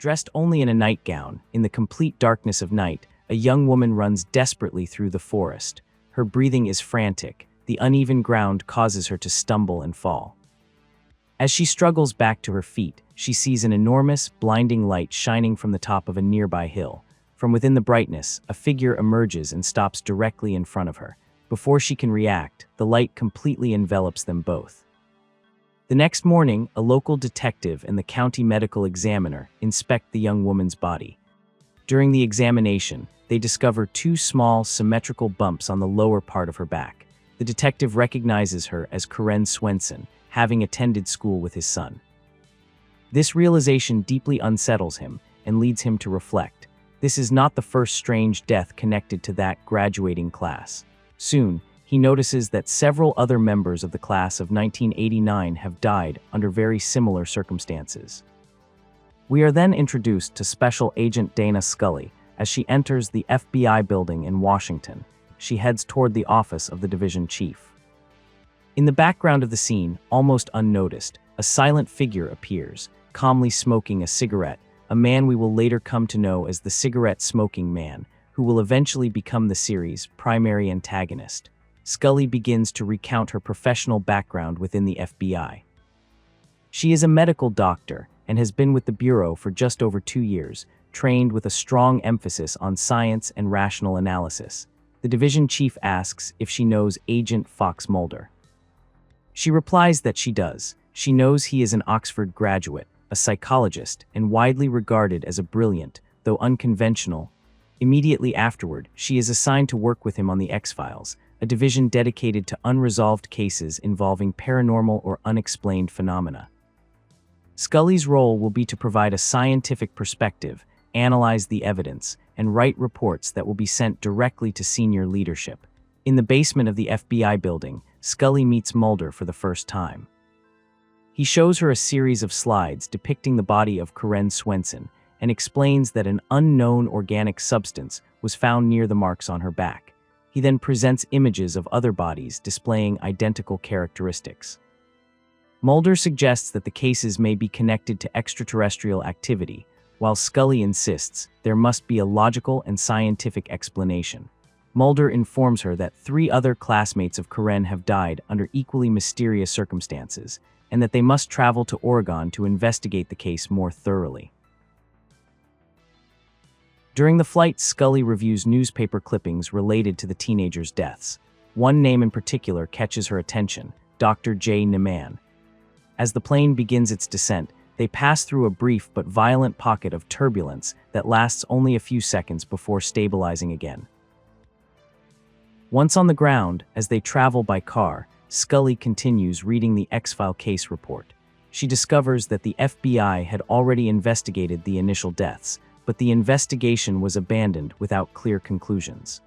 Dressed only in a nightgown, in the complete darkness of night, a young woman runs desperately through the forest. Her breathing is frantic. The uneven ground causes her to stumble and fall. As she struggles back to her feet, she sees an enormous, blinding light shining from the top of a nearby hill. From within the brightness, a figure emerges and stops directly in front of her. Before she can react, the light completely envelops them both. The next morning, a local detective and the county medical examiner inspect the young woman's body. During the examination, they discover two small, symmetrical bumps on the lower part of her back. The detective recognizes her as Karen Swenson, having attended school with his son. This realization deeply unsettles him and leads him to reflect. This is not the first strange death connected to that graduating class. Soon, he notices that several other members of the class of 1989 have died under very similar circumstances. We are then introduced to Special Agent Dana Scully as she enters the FBI building in Washington. She heads toward the office of the division chief. In the background of the scene, almost unnoticed, a silent figure appears, calmly smoking a cigarette, a man we will later come to know as the cigarette-smoking man, who will eventually become the series' primary antagonist. Scully begins to recount her professional background within the FBI. She is a medical doctor and has been with the Bureau for just over 2 years, trained with a strong emphasis on science and rational analysis. The division chief asks if she knows Agent Fox Mulder. She replies that she does. She knows he is an Oxford graduate, a psychologist, and widely regarded as a brilliant, though unconventional. Immediately afterward, she is assigned to work with him on the X-Files, a division dedicated to unresolved cases involving paranormal or unexplained phenomena. Scully's role will be to provide a scientific perspective, analyze the evidence, and write reports that will be sent directly to senior leadership. In the basement of the FBI building, Scully meets Mulder for the first time. He shows her a series of slides depicting the body of Karen Swenson and explains that an unknown organic substance was found near the marks on her back. He then presents images of other bodies displaying identical characteristics. Mulder suggests that the cases may be connected to extraterrestrial activity, while Scully insists there must be a logical and scientific explanation. Mulder informs her that 3 other classmates of Karen have died under equally mysterious circumstances, and that they must travel to Oregon to investigate the case more thoroughly. During the flight, Scully reviews newspaper clippings related to the teenagers' deaths. One name in particular catches her attention, Dr. J. Neiman. As the plane begins its descent, they pass through a brief but violent pocket of turbulence that lasts only a few seconds before stabilizing again. Once on the ground, as they travel by car, Scully continues reading the X-File case report. She discovers that the FBI had already investigated the initial deaths, but the investigation was abandoned without clear conclusions.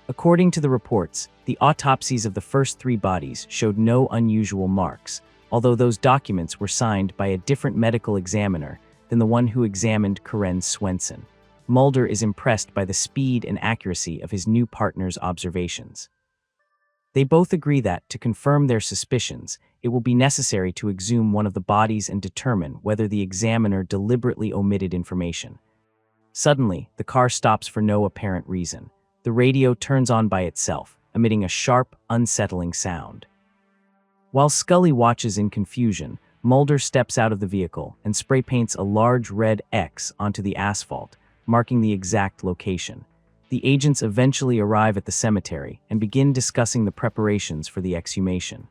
According to the reports, the autopsies of the first 3 bodies showed no unusual marks, although those documents were signed by a different medical examiner than the one who examined Karen Swenson. Mulder is impressed by the speed and accuracy of his new partner's observations. They both agree that, to confirm their suspicions, it will be necessary to exhume one of the bodies and determine whether the examiner deliberately omitted information. Suddenly, the car stops for no apparent reason. The radio turns on by itself, emitting a sharp, unsettling sound. While Scully watches in confusion, Mulder steps out of the vehicle and spray paints a large red X onto the asphalt, marking the exact location. The agents eventually arrive at the cemetery and begin discussing the preparations for the exhumation.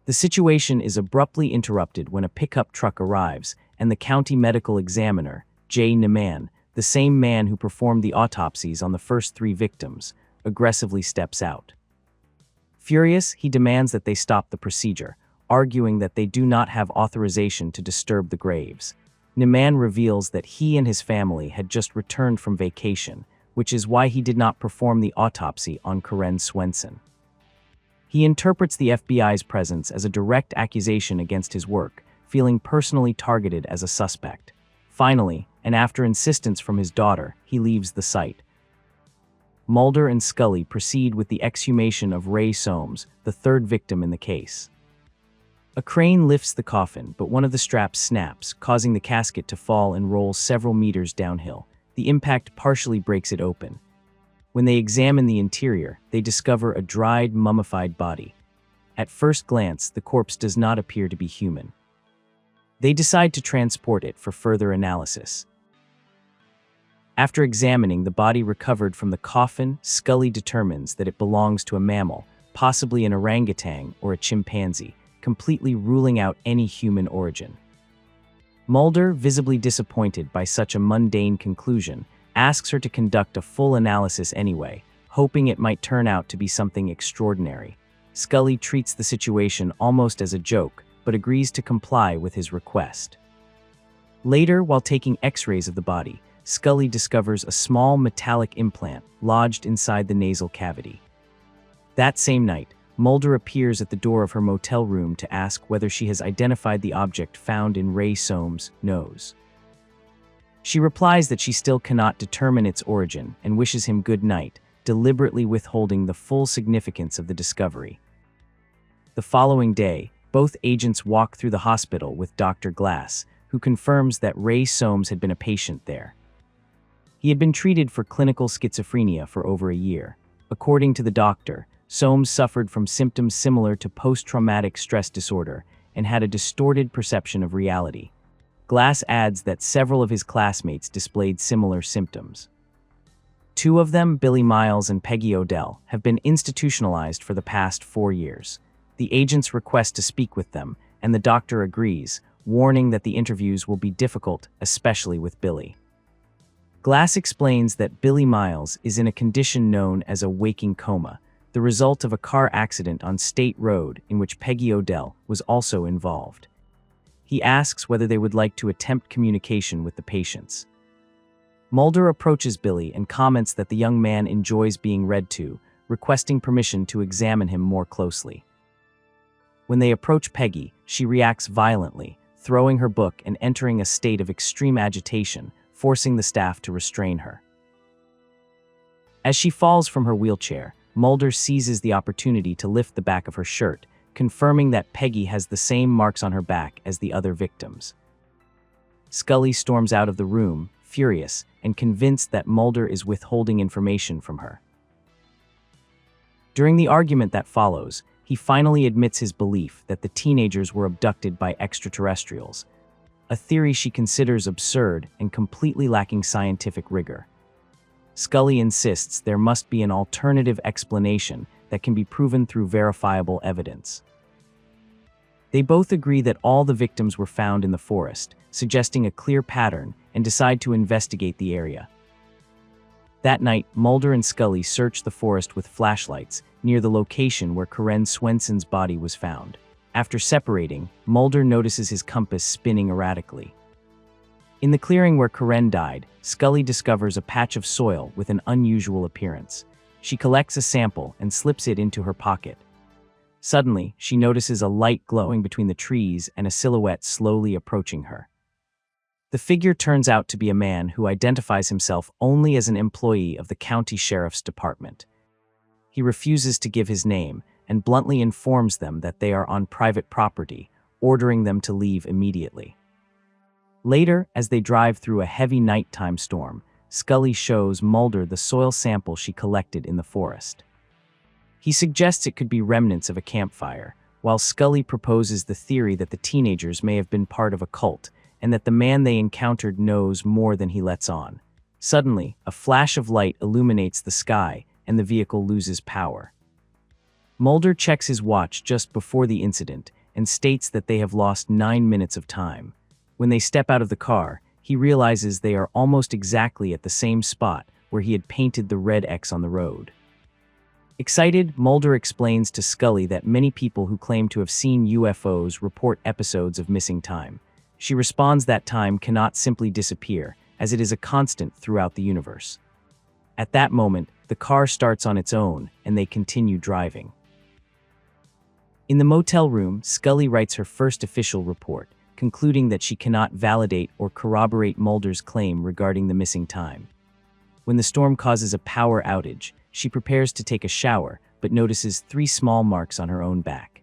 The situation is abruptly interrupted when a pickup truck arrives and the county medical examiner, J. Neiman, the same man who performed the autopsies on the first 3 victims, aggressively steps out. Furious, he demands that they stop the procedure, arguing that they do not have authorization to disturb the graves. Neiman reveals that he and his family had just returned from vacation, which is why he did not perform the autopsy on Karen Swenson. He interprets the FBI's presence as a direct accusation against his work, feeling personally targeted as a suspect. Finally, and after insistence from his daughter, he leaves the site. Mulder and Scully proceed with the exhumation of Ray Soames, the 3rd victim in the case. A crane lifts the coffin, but one of the straps snaps, causing the casket to fall and roll several meters downhill. The impact partially breaks it open. When they examine the interior, they discover a dried, mummified body. At first glance, the corpse does not appear to be human. They decide to transport it for further analysis. After examining the body recovered from the coffin, Scully determines that it belongs to a mammal, possibly an orangutan or a chimpanzee, completely ruling out any human origin. Mulder, visibly disappointed by such a mundane conclusion, asks her to conduct a full analysis anyway, hoping it might turn out to be something extraordinary. Scully treats the situation almost as a joke, but agrees to comply with his request. Later, while taking X-rays of the body, Scully discovers a small metallic implant lodged inside the nasal cavity. That same night, Mulder appears at the door of her motel room to ask whether she has identified the object found in Ray Soames' nose. She replies that she still cannot determine its origin and wishes him good night, deliberately withholding the full significance of the discovery. The following day, both agents walk through the hospital with Dr. Glass, who confirms that Ray Soames had been a patient there. He had been treated for clinical schizophrenia for over a year. According to the doctor, Soames suffered from symptoms similar to post-traumatic stress disorder and had a distorted perception of reality. Glass adds that several of his classmates displayed similar symptoms. Two of them, Billy Miles and Peggy Odell, have been institutionalized for the past 4 years. The agents request to speak with them, and the doctor agrees, warning that the interviews will be difficult, especially with Billy. Glass explains that Billy Miles is in a condition known as a waking coma, the result of a car accident on State Road in which Peggy Odell was also involved. He asks whether they would like to attempt communication with the patients. Mulder approaches Billy and comments that the young man enjoys being read to, requesting permission to examine him more closely. When they approach Peggy, she reacts violently, throwing her book and entering a state of extreme agitation, forcing the staff to restrain her. As she falls from her wheelchair, Mulder seizes the opportunity to lift the back of her shirt, confirming that Peggy has the same marks on her back as the other victims. Scully storms out of the room, furious, and convinced that Mulder is withholding information from her. During the argument that follows, he finally admits his belief that the teenagers were abducted by extraterrestrials, a theory she considers absurd and completely lacking scientific rigor. Scully insists there must be an alternative explanation that can be proven through verifiable evidence. They both agree that all the victims were found in the forest, suggesting a clear pattern, and decide to investigate the area. That night, Mulder and Scully search the forest with flashlights near the location where Karen Swenson's body was found. After separating, Mulder notices his compass spinning erratically. In the clearing where Karen died, Scully discovers a patch of soil with an unusual appearance. She collects a sample and slips it into her pocket. Suddenly, she notices a light glowing between the trees and a silhouette slowly approaching her. The figure turns out to be a man who identifies himself only as an employee of the county sheriff's department. He refuses to give his name and bluntly informs them that they are on private property, ordering them to leave immediately. Later, as they drive through a heavy nighttime storm, Scully shows Mulder the soil sample she collected in the forest. He suggests it could be remnants of a campfire, while Scully proposes the theory that the teenagers may have been part of a cult and that the man they encountered knows more than he lets on. Suddenly, a flash of light illuminates the sky and the vehicle loses power. Mulder checks his watch just before the incident and states that they have lost 9 minutes of time. When they step out of the car, he realizes they are almost exactly at the same spot where he had painted the red X on the road. Excited, Mulder explains to Scully that many people who claim to have seen UFOs report episodes of missing time. She responds that time cannot simply disappear, as it is a constant throughout the universe. At that moment, the car starts on its own, and they continue driving. In the motel room, Scully writes her first official report, concluding that she cannot validate or corroborate Mulder's claim regarding the missing time. When the storm causes a power outage, she prepares to take a shower, but notices 3 small marks on her own back.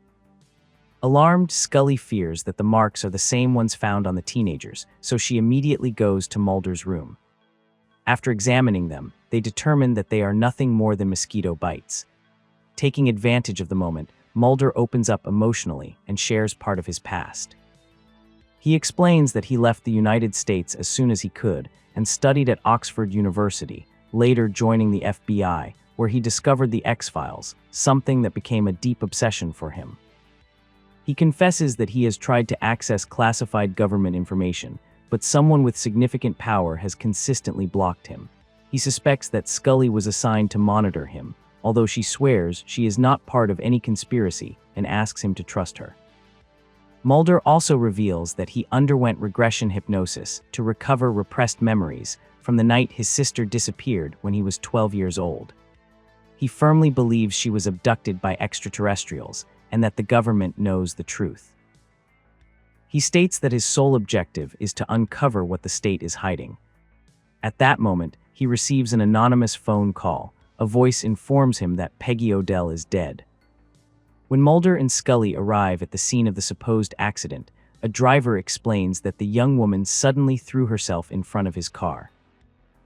Alarmed, Scully fears that the marks are the same ones found on the teenagers, so she immediately goes to Mulder's room. After examining them, they determine that they are nothing more than mosquito bites. Taking advantage of the moment, Mulder opens up emotionally and shares part of his past. He explains that he left the United States as soon as he could and studied at Oxford University, later joining the FBI, where he discovered the X-Files, something that became a deep obsession for him. He confesses that he has tried to access classified government information, but someone with significant power has consistently blocked him. He suspects that Scully was assigned to monitor him, although she swears she is not part of any conspiracy and asks him to trust her. Mulder also reveals that he underwent regression hypnosis to recover repressed memories from the night his sister disappeared when he was 12 years old. He firmly believes she was abducted by extraterrestrials and that the government knows the truth. He states that his sole objective is to uncover what the state is hiding. At that moment, he receives an anonymous phone call. A voice informs him that Peggy Odell is dead. When Mulder and Scully arrive at the scene of the supposed accident, a driver explains that the young woman suddenly threw herself in front of his car.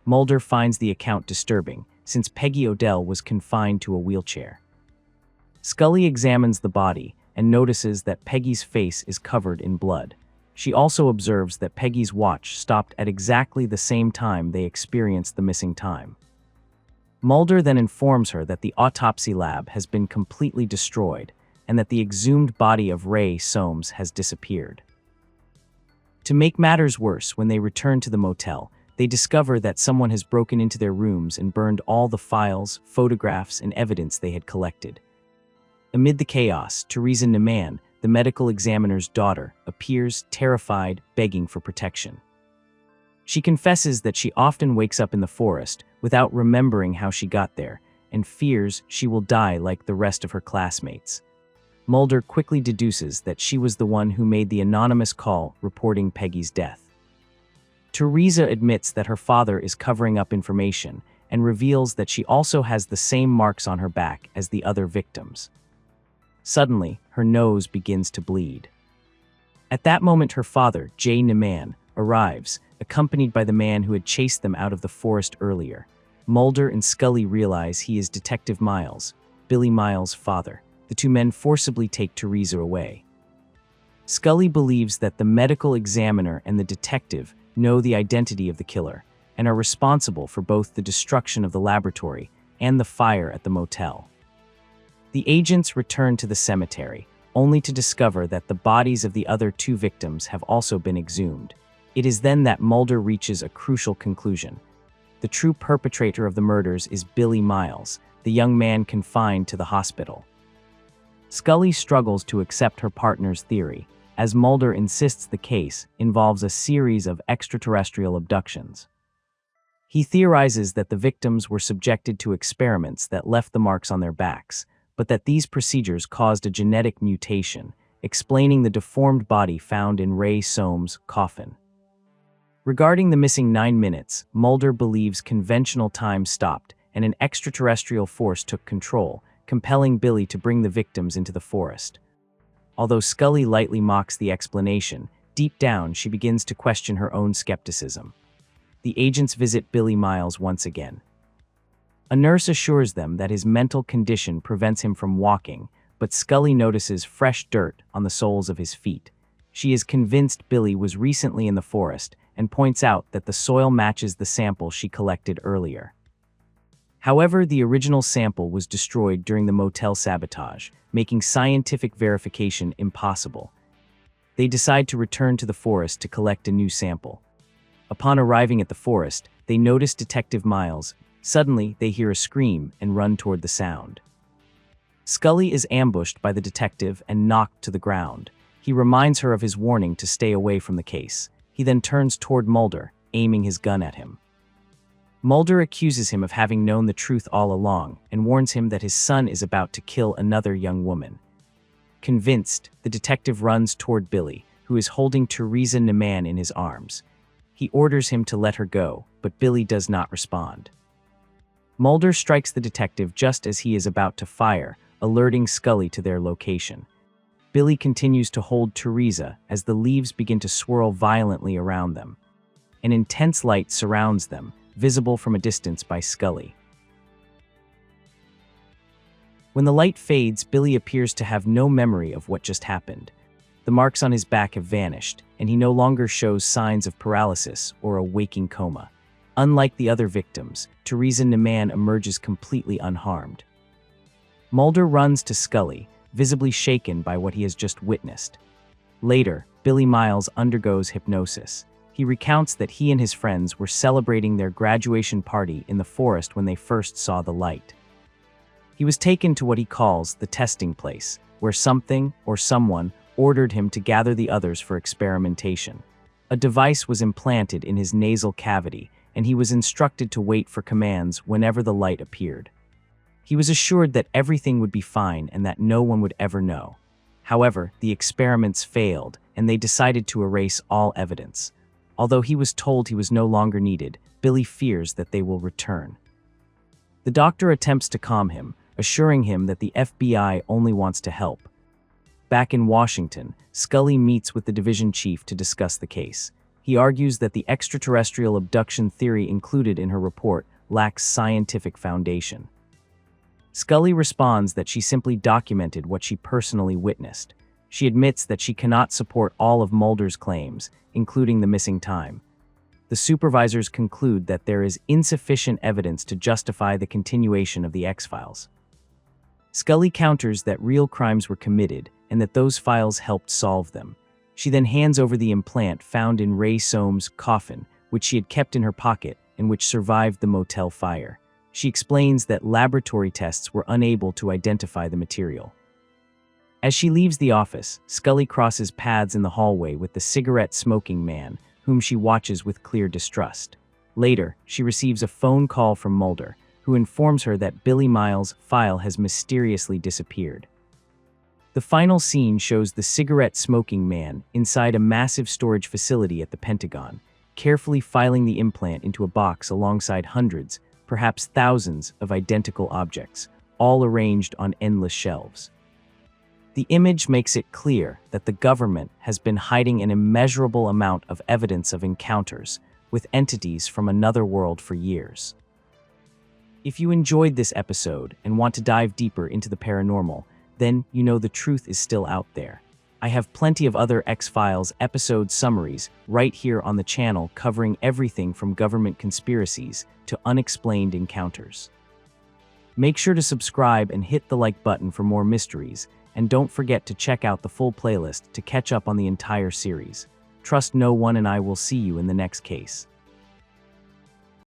Mulder finds the account disturbing, since Peggy Odell was confined to a wheelchair. Scully examines the body and notices that Peggy's face is covered in blood. She also observes that Peggy's watch stopped at exactly the same time they experienced the missing time. Mulder then informs her that the autopsy lab has been completely destroyed and that the exhumed body of Ray Soames has disappeared. To make matters worse, when they return to the motel, they discover that someone has broken into their rooms and burned all the files, photographs, and evidence they had collected. Amid the chaos, Theresa Neiman, the medical examiner's daughter, appears terrified, begging for protection. She confesses that she often wakes up in the forest without remembering how she got there and fears she will die like the rest of her classmates. Mulder quickly deduces that she was the one who made the anonymous call reporting Peggy's death. Theresa admits that her father is covering up information and reveals that she also has the same marks on her back as the other victims. Suddenly, her nose begins to bleed. At that moment, her father, Jay Neiman, arrives, accompanied by the man who had chased them out of the forest earlier. Mulder and Scully realize he is Detective Miles, Billy Miles' father. The two men forcibly take Theresa away. Scully believes that the medical examiner and the detective know the identity of the killer and are responsible for both the destruction of the laboratory and the fire at the motel. The agents return to the cemetery, only to discover that the bodies of the other two victims have also been exhumed. It is then that Mulder reaches a crucial conclusion. The true perpetrator of the murders is Billy Miles, the young man confined to the hospital. Scully struggles to accept her partner's theory, as Mulder insists the case involves a series of extraterrestrial abductions. He theorizes that the victims were subjected to experiments that left the marks on their backs, but that these procedures caused a genetic mutation, explaining the deformed body found in Ray Soames' coffin. Regarding the missing 9 minutes, Mulder believes conventional time stopped and an extraterrestrial force took control, compelling Billy to bring the victims into the forest. Although Scully lightly mocks the explanation, deep down she begins to question her own skepticism. The agents visit Billy Miles once again. A nurse assures them that his mental condition prevents him from walking, but Scully notices fresh dirt on the soles of his feet. She is convinced Billy was recently in the forest and points out that the soil matches the sample she collected earlier. However, the original sample was destroyed during the motel sabotage, making scientific verification impossible. They decide to return to the forest to collect a new sample. Upon arriving at the forest, they notice Detective Miles. Suddenly, they hear a scream and run toward the sound. Scully is ambushed by the detective and knocked to the ground. He reminds her of his warning to stay away from the case. He then turns toward Mulder, aiming his gun at him. Mulder accuses him of having known the truth all along and warns him that his son is about to kill another young woman. Convinced, the detective runs toward Billy, who is holding Theresa Neiman in his arms. He orders him to let her go, but Billy does not respond. Mulder strikes the detective just as he is about to fire, alerting Scully to their location. Billy continues to hold Teresa as the leaves begin to swirl violently around them. An intense light surrounds them, visible from a distance by Scully. When the light fades, Billy appears to have no memory of what just happened. The marks on his back have vanished, and he no longer shows signs of paralysis or a waking coma. Unlike the other victims, Teresa Neiman emerges completely unharmed. Mulder runs to Scully, visibly shaken by what he has just witnessed. Later, Billy Miles undergoes hypnosis. He recounts that he and his friends were celebrating their graduation party in the forest when they first saw the light. He was taken to what he calls the testing place, where something or someone ordered him to gather the others for experimentation. A device was implanted in his nasal cavity, and he was instructed to wait for commands whenever the light appeared. He was assured that everything would be fine and that no one would ever know. However, the experiments failed, and they decided to erase all evidence. Although he was told he was no longer needed, Billy fears that they will return. The doctor attempts to calm him, assuring him that the FBI only wants to help. Back in Washington, Scully meets with the division chief to discuss the case. He argues that the extraterrestrial abduction theory included in her report lacks scientific foundation. Scully responds that she simply documented what she personally witnessed. She admits that she cannot support all of Mulder's claims, including the missing time. The supervisors conclude that there is insufficient evidence to justify the continuation of the X-Files. Scully counters that real crimes were committed and that those files helped solve them. She then hands over the implant found in Ray Soames' coffin, which she had kept in her pocket and which survived the motel fire. She explains that laboratory tests were unable to identify the material. As she leaves the office, Scully crosses paths in the hallway with the cigarette-smoking man, whom she watches with clear distrust. Later, she receives a phone call from Mulder, who informs her that Billy Miles' file has mysteriously disappeared. The final scene shows the cigarette-smoking man inside a massive storage facility at the Pentagon, carefully filing the implant into a box alongside hundreds, perhaps thousands, of identical objects, all arranged on endless shelves. The image makes it clear that the government has been hiding an immeasurable amount of evidence of encounters with entities from another world for years. If you enjoyed this episode and want to dive deeper into the paranormal, then you know the truth is still out there. I have plenty of other X-Files episode summaries right here on the channel covering everything from government conspiracies to unexplained encounters. Make sure to subscribe and hit the like button for more mysteries, and don't forget to check out the full playlist to catch up on the entire series. Trust no one, and I will see you in the next case.